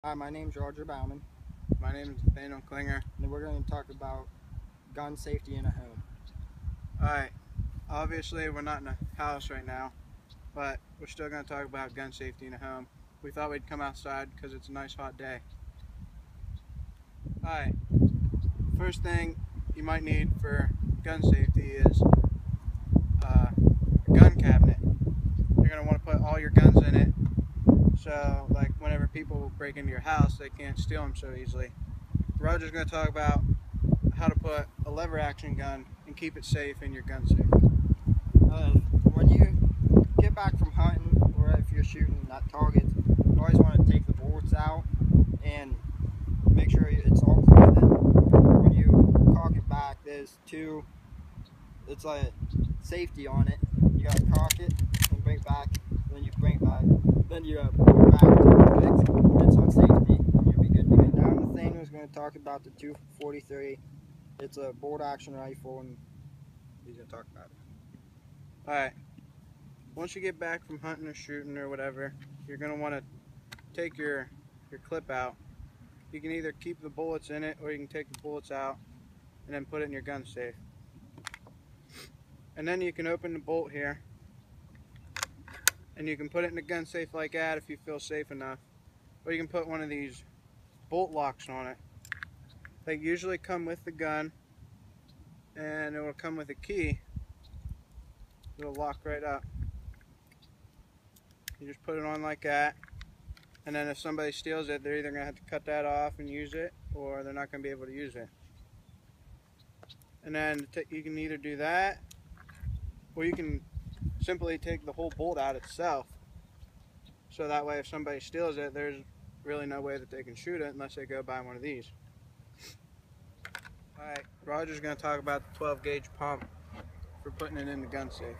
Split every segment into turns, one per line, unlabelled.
Hi, my name's Roger Bauman,
My name is Nathaniel Klinger.
and we're going to talk about gun safety in a home.
Alright, obviously we're not in a house right now, but we're still going to talk about gun safety in a home. We thought we'd come outside because it's a nice hot day. Alright, first thing you might need for gun safety is a gun cabinet. You're going to want to put all your guns in it, so like whenever people break into your house they can't steal them so easily. Roger's going to talk about how to put a lever action gun and keep it safe in your gun safe.
When you get back from hunting, or if you're shooting at targets, you always want to take the bullets out and make sure it's all clear. Then when you cock it back, there's two, it's like safety on it. You got to cock it and bring it back, then you bring it back, then you put it back to fix. It's on safety, and you'll be good to go. Now Nathaniel's going to talk about the 243. It's a bolt action rifle, and he's going to talk about it.
Alright, once you get back from hunting or shooting or whatever, you're going to want to take your clip out. You can either keep the bullets in it or you can take the bullets out and then put it in your gun safe. And then you can open the bolt here and you can put it in the gun safe like that if you feel safe enough. Or you can put one of these bolt locks on it. They usually come with the gun and it will come with a key. It'll lock right up. You just put it on like that, and then if somebody steals it, they're either going to have to cut that off and use it, or they're not going to be able to use it. And then you can either do that, or you can simply take the whole bolt out itself. So that way if somebody steals it, there's really no way that they can shoot it unless they go buy one of these. Alright, Roger's going to talk about the 12 gauge pump for putting it in the gun safe.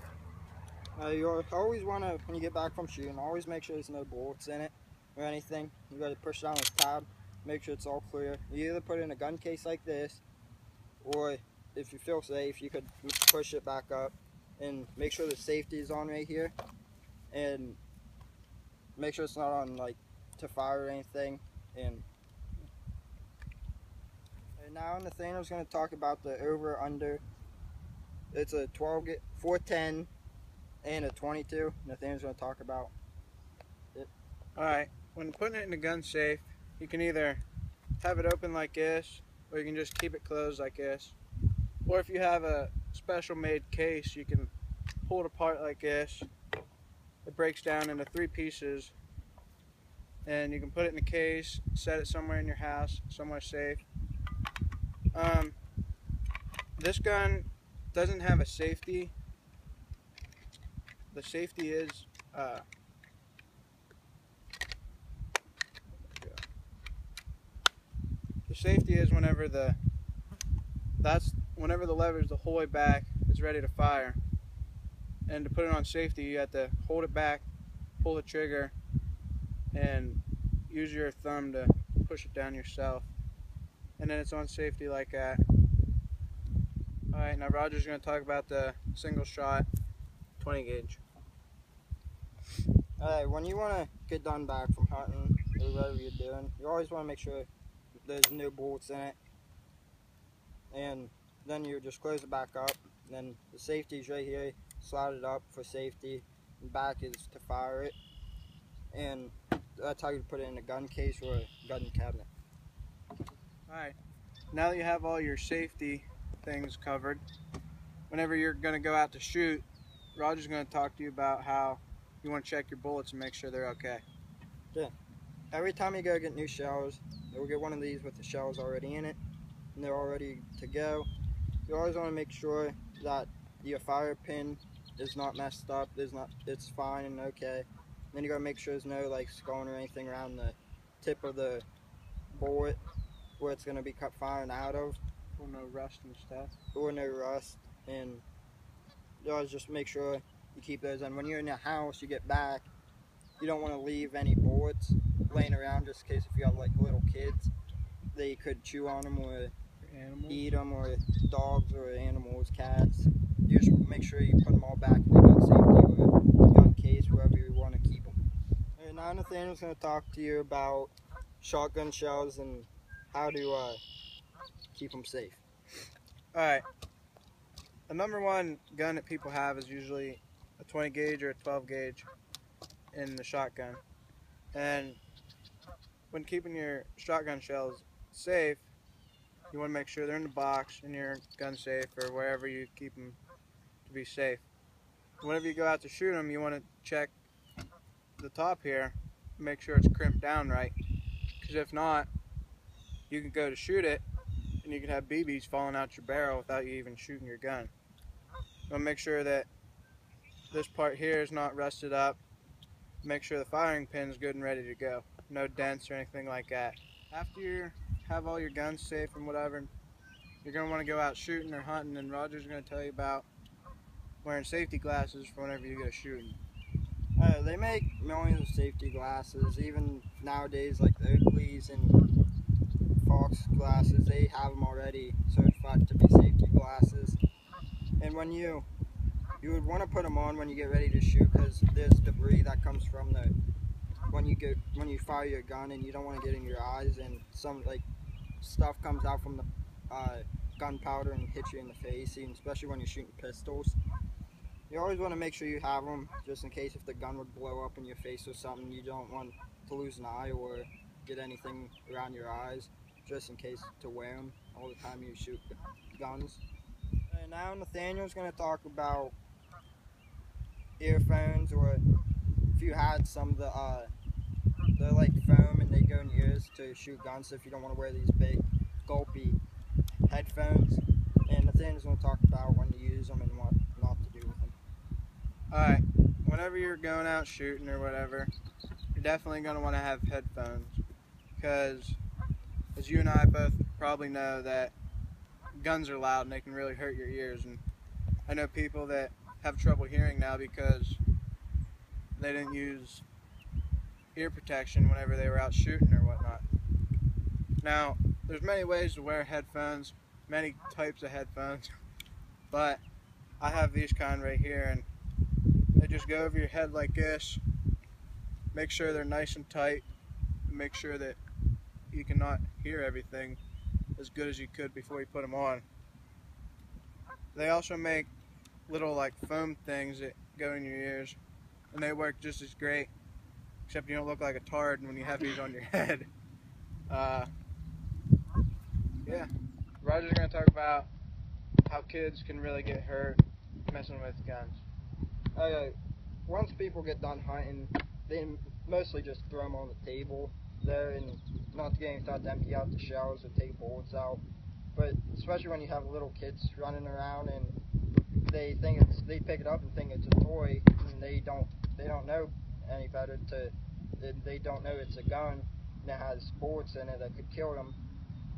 You always want to, when you get back from shooting, always make sure there's no bullets in it or anything. You got to push down this tab, make sure it's all clear. You either put it in a gun case like this, or if you feel safe, you could push it back up and make sure the safety is on right here, and make sure it's not on like to fire or anything. And now Nathaniel's going to talk about the over under. It's a 410 and a 22. Nathaniel's going to talk about it.
Alright, when putting it in the gun safe, you can either have it open like this, or you can just keep it closed like this. Or if you have a special made case, you can pull it apart like this. It breaks down into 3 pieces, and you can put it in the case, set it somewhere in your house, somewhere safe. This gun doesn't have a safety. The safety is whenever the lever is the whole way back, it's ready to fire. And to put it on safety, you have to hold it back, pull the trigger, and use your thumb to push it down yourself. And then it's on safety like that. Alright, now Roger's going to talk about the single shot 20 gauge.
Alright, when you want to get done back from hunting or whatever you're doing, you always want to make sure there's no bullets in it. And then you just close it back up. And then the safety is right here. Slide it up for safety. And back is to fire it. And that's how you put it in a gun case or a gun cabinet.
Alright, now that you have all your safety things covered, whenever you're going to go out to shoot, Roger's going to talk to you about how you want to check your bullets and make sure they're okay.
Yeah. Every time you go get new shells, you'll get one of these with the shells already in it, and they're all ready to go. You always want to make sure that your fire pin is not messed up. It's fine and okay. Then you gotta make sure there's no like scoring or anything around the tip of the bullet where it's gonna be cut firing out of.
Or no rust and stuff.
Or no rust. And you always just make sure you keep those in. When you're in the house, you get back, you don't want to leave any bullets laying around just in case if you have like little kids, they could chew on them or eat them, or dogs or animals, cats. You just make sure you put them all back in the gun safety or gun case, wherever you want to keep them. And now Nathaniel's going to talk to you about shotgun shells and how to keep them safe.
Alright, the number one gun that people have is usually a 20 gauge or a 12 gauge in the shotgun. And when keeping your shotgun shells safe, you want to make sure they're in the box in your gun safe or wherever you keep them to be safe. Whenever you go out to shoot them, you want to check the top here, make sure it's crimped down right, because if not, you can go to shoot it and you can have BBs falling out your barrel without you even shooting your gun. You want to make sure that this part here is not rusted up. Make sure the firing pin is good and ready to go. No dents or anything like that. After you have all your guns safe and whatever, you're going to want to go out shooting or hunting, and Roger's going to tell you about wearing safety glasses for whenever you go shooting.
They make millions of safety glasses, even nowadays, like the Oakleys and Fox glasses, they have them already certified to be safety glasses. And when you would want to put them on when you get ready to shoot, because there's debris that comes from when you fire your gun, and you don't want to get in your eyes, and some like stuff comes out from the gunpowder and hits you in the face, even especially when you're shooting pistols. You always want to make sure you have them, just in case if the gun would blow up in your face or something. You don't want to lose an eye or get anything around your eyes, just in case to wear them all the time you shoot guns. And now Nathaniel's going to talk about earphones, or if you had some of they're like foam and they go in your ears to shoot guns, so if you don't want to wear these big gulpy headphones. And Nathaniel's going to talk about when to use them and what not to do with them.
Alright, whenever you're going out shooting or whatever, you're definitely going to want to have headphones, because as you and I both probably know that guns are loud and they can really hurt your ears. And I know people that have trouble hearing now because they didn't use ear protection whenever they were out shooting or whatnot. Now, there's many ways to wear headphones, many types of headphones, but I have these kind right here, and they just go over your head like this. Make sure they're nice and tight, and make sure that you cannot hear everything as good as you could before you put them on. They also make little like foam things that go in your ears, and they work just as great, except you don't look like a tard when you have these on your head. Yeah, Roger's going to talk about how kids can really get hurt messing with guns.
Once people get done hunting, they mostly just throw them on the table there, and not getting taught to empty out the shells or take bullets out. But especially when you have little kids running around and they pick it up and think it's a toy, and they don't know any better. They don't know it's a gun and it has bullets in it that could kill them,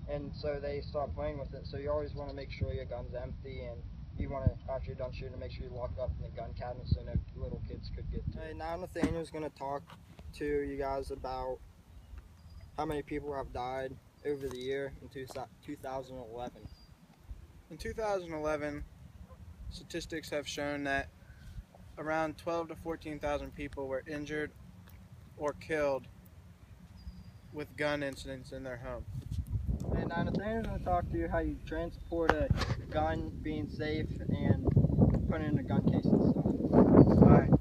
and so they start playing with it. So you always want to make sure your gun's empty, and you want to, after you're done shooting, make sure you lock it up in the gun cabinet so no little kids could get to it. Now Nathaniel's going to talk to you guys about how many people have died over the year in 2011.
In 2011, statistics have shown that around 12 to 14,000 people were injured or killed with gun incidents in their home.
And now Nathaniel's going to talk to you how you transport a gun, being safe, and put it in a gun case and stuff.
Alright,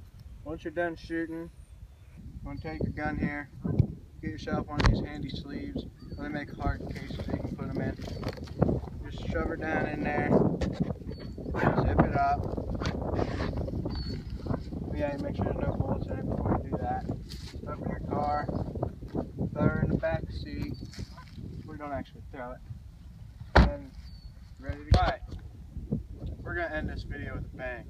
once you're done shooting, you want to take your gun here, get yourself one of these handy sleeves. They make hard cases that you can put them in. Just shove her down in there, zip it up. Yeah, make sure there's no bullets in it before you do that. Open your car, throw her in the back seat. We don't actually throw it. And ready to go. Alright, we're going to end this video with a bang.